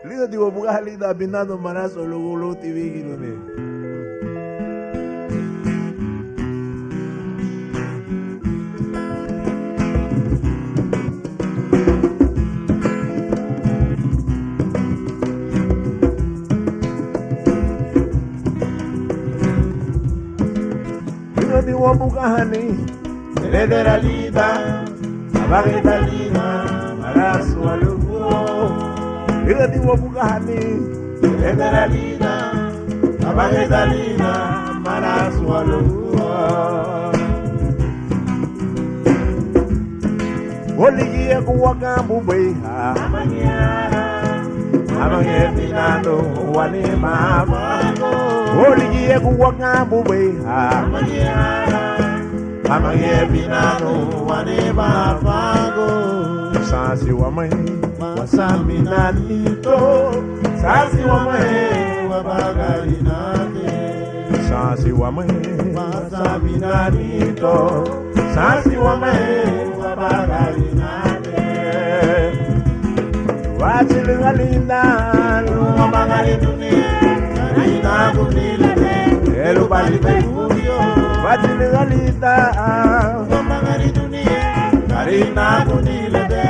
Liga di wabuga halida binado manaso lugulo TV ginune. Liga di wabuga hani lederalida abagetalina manaso lugulo. Liga di wabuga hani lederalida abagetalina manaso lugulo. Oligie kuwaka mbubeha Amange pinano wani mafago Oligie kuwaka mbubeha Amange pinano wani mafago Sasi wame wasami nanito Sasi wame wabagali nate Sasi wame wasami nanito Sasi wame wabagali nate Wachilingalinda Lumabangali dunia Karina kunilete Elu bali pekuyo Wachilingalinda Lumabangali dunia Karina kunilete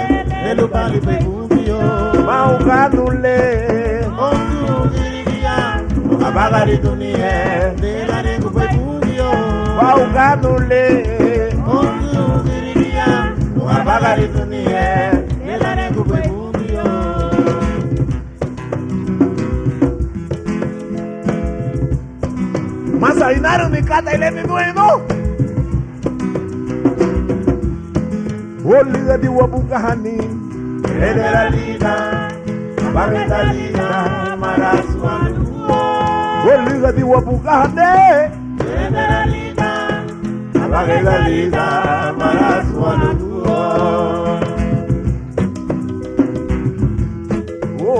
Elu bali pekuyo Maukanule Ondu dirigia Lumabangali dunia Nelane kupekuyo Maukanule Ondu dirigia Lumabangali dunia Nelane kupekuyo Masa inaru mikata ile minueno Oliga di wabuga hani Lederalida Abagetalina marasu alugo Oliga di wabuga hani Lederalida Abagetalina marasu alugo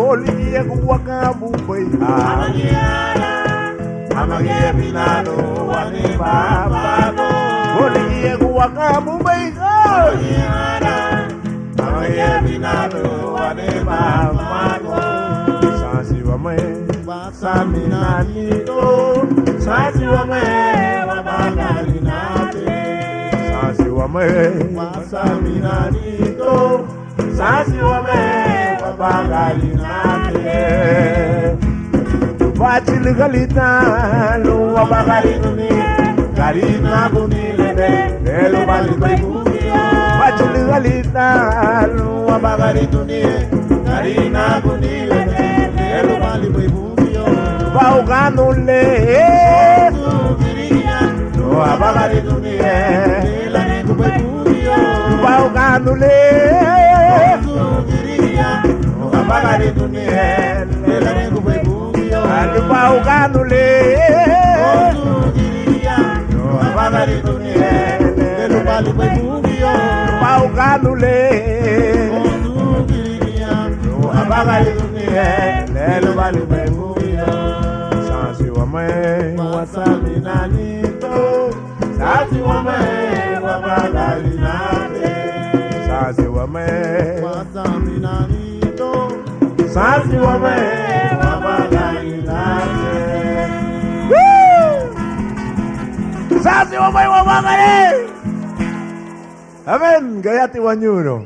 Oliga kuwaka mbubeha Amange pinano wani papago Oligie kuwaka mbubeha Amange pinano wani papago Sasi wame wasami nanito Sasi wame wabagali nate Sasi wame wasami nanito Sasi wame wabagali nate Wachilingalita luwa bagali duni Karina kunilete Elu bali pekuyo Wachilingalita luwa bagali duni Karina kunilete Elu bali pekuyo Bauganule Ondu dirigia Luwa bagali duni Nelane kupekuyo Bauganule Ondu dirigia Luwa bagali duni Nelane kupekuyo Alubau kanule Ondu dirigia Abagali dunia Elu bali pekuyo Alubau kanule Ondu dirigia Abagali dunia Elu bali pekuyo Sasi wame wasami nanito Sasi wame wabagali nate Sasi wame wasami nanito Sasi wame wabagali nate Sasi wame wabagali Amen, gayati wanyuro